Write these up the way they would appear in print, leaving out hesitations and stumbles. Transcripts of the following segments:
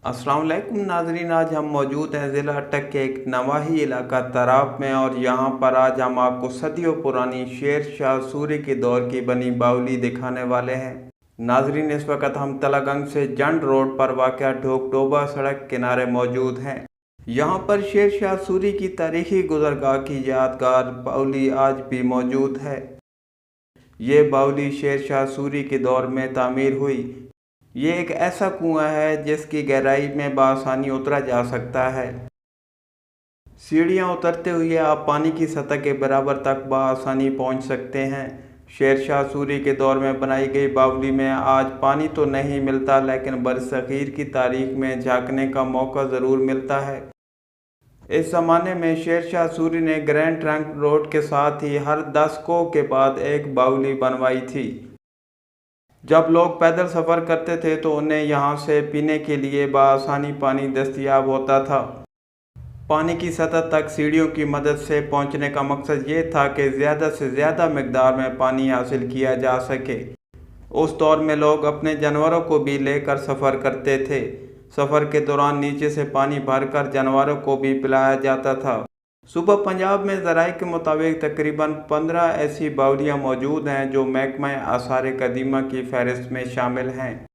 अस्सलाम वालेकुम नाजरीन, आज हम मौजूद हैं ज़िला अटक के एक नवाही इलाका तराब में और यहाँ पर आज हम आपको सदियों पुरानी शेर शाह सूरी के दौर की बनी बावली दिखाने वाले हैं। नाजरीन, इस वक्त हम तलागंग से जंड रोड पर वाक़या ढोकटोबा सड़क किनारे मौजूद हैं। यहाँ पर शेर शाह सूरी की तारीखी गुज़रगाह की यादगार बावली आज भी मौजूद है। ये बावली शेर शाह सूरी के दौर में तामीर हुई। ये एक ऐसा कुआं है जिसकी गहराई में बआसानी उतरा जा सकता है। सीढ़ियाँ उतरते हुए आप पानी की सतह के बराबर तक बआसानी पहुंच सकते हैं। शेर शाह सूरी के दौर में बनाई गई बावली में आज पानी तो नहीं मिलता, लेकिन बरसग़ीर की तारीख में झांकने का मौका ज़रूर मिलता है। इस ज़माने में शेर शाह सूरी ने ग्रैंड ट्रंक रोड के साथ ही हर 10 कोह के बाद एक बावली बनवाई थी। जब लोग पैदल सफ़र करते थे तो उन्हें यहाँ से पीने के लिए बआसानी पानी दस्तयाब होता था। पानी की सतह तक सीढ़ियों की मदद से पहुँचने का मकसद ये था कि ज़्यादा से ज़्यादा मकदार में पानी हासिल किया जा सके। उस दौर में लोग अपने जानवरों को भी लेकर सफ़र करते थे। सफ़र के दौरान नीचे से पानी भरकर जानवरों को भी पिलाया जाता था। सूबा पंजाब में ज़राए के मुताबिक तकरीबन 15 ऐसी बावलियाँ मौजूद हैं जो महकमा आसार कदीमा की फहरिस्त में शामिल हैं।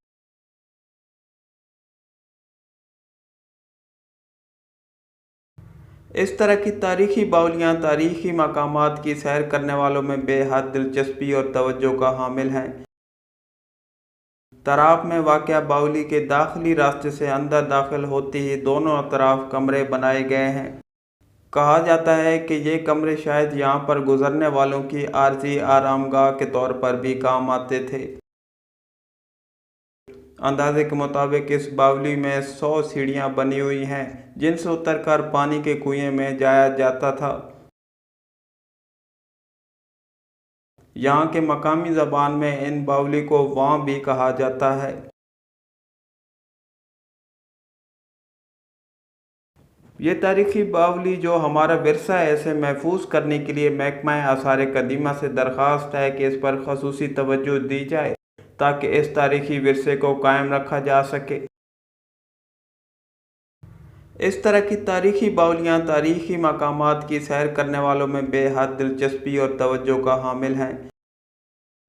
इस तरह की तारीखी बावलियाँ तारीखी मकामात की सैर करने वालों में बेहद दिलचस्पी और तवज्जो का हामिल हैं। तराब में वाक़या बावली के दाखिली रास्ते से अंदर दाखिल होते ही दोनों अतराफ कमरे बनाए गए हैं। कहा जाता है कि ये कमरे शायद यहाँ पर गुजरने वालों की आरजी आरामगाह के तौर पर भी काम आते थे। अंदाजे के मुताबिक इस बावली में 100 सीढ़ियाँ बनी हुई हैं जिनसे उतरकर पानी के कुएं में जाया जाता था। यहाँ के मकामी ज़बान में इन बावली को वां भी कहा जाता है। ये तारीखी बावली जो हमारा विरसा है, इसे महफूज करने के लिए महकमा आसार कदीमा से दरख्वास्त है कि इस पर खसूसी तवज्जो दी जाए ताकि इस तारीखी विरसे को कायम रखा जा सके। इस तरह की तारीखी बावलियाँ तारीखी मकामात की सैर करने वालों में बेहद दिलचस्पी और तवज्जो का हामिल हैं।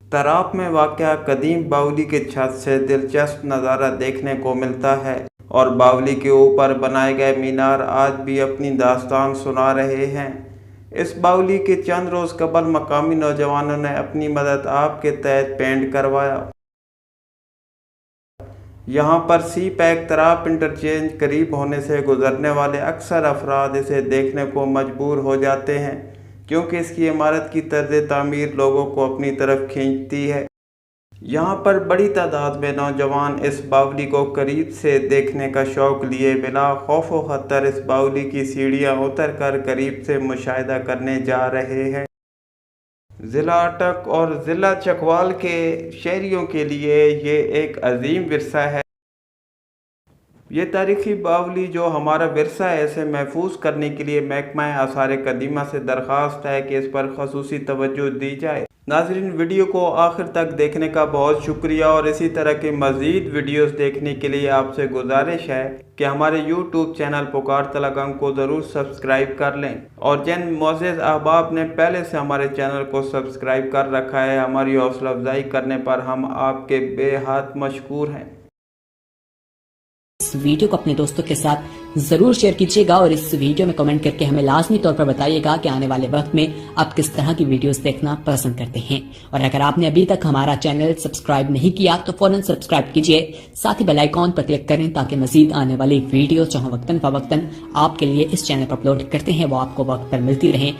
तराब में वाक़या कदीम बावली के छत से दिलचस्प नज़ारा देखने को मिलता है और बावली के ऊपर बनाए गए मीनार आज भी अपनी दास्तान सुना रहे हैं। इस बावली के चंद रोज़ कबल मकामी नौजवानों ने अपनी मदद आपके तहत पेंट करवाया। यहाँ पर सी पैक तराब इंटरचेंज करीब होने से गुजरने वाले अक्सर अफराद इसे देखने को मजबूर हो जाते हैं क्योंकि इसकी इमारत की तर्ज तामीर लोगों को अपनी तरफ खींचती है। यहाँ पर बड़ी तादाद में नौजवान इस बावली को करीब से देखने का शौक़ लिए बिना खौफ व खतर इस बावली की सीढ़ियाँ उतर कर करीब से मुशाहिदा करने जा रहे हैं। ज़िला अटक और ज़िला चकवाल के शहरियों के लिए ये एक अजीम विरसा है। ये तारीखी बावली जो हमारा विरसा है, इसे महफूज करने के लिए महकमा आसार कदीमा से दरख्वास्त है कि इस पर खसूसी तवज्जो दी जाए। नाज़रीन, वीडियो को आखिर तक देखने का बहुत शुक्रिया और इसी तरह के मज़ीद वीडियोस देखने के लिए आपसे गुजारिश है कि हमारे YouTube चैनल पुकार तलागंग को ज़रूर सब्सक्राइब कर लें और जिन मोअज़्ज़िज़ अहबाब ने पहले से हमारे चैनल को सब्सक्राइब कर रखा है, हमारी हौसला अफजाई करने पर हम आपके बेहद मशकूर हैं। इस वीडियो को अपने दोस्तों के साथ जरूर शेयर कीजिएगा और इस वीडियो में कमेंट करके हमें लाजमी तौर पर बताइएगा कि आने वाले वक्त में आप किस तरह की वीडियोस देखना पसंद करते हैं। और अगर आपने अभी तक हमारा चैनल सब्सक्राइब नहीं किया तो फौरन सब्सक्राइब कीजिए, साथ ही बेल आइकॉन पर क्लिक करें ताकि मजीद आने वाली वीडियो जो वक्तन फवक्तन आपके लिए इस चैनल पर अपलोड करते हैं वो आपको वक्त पर मिलती रहे।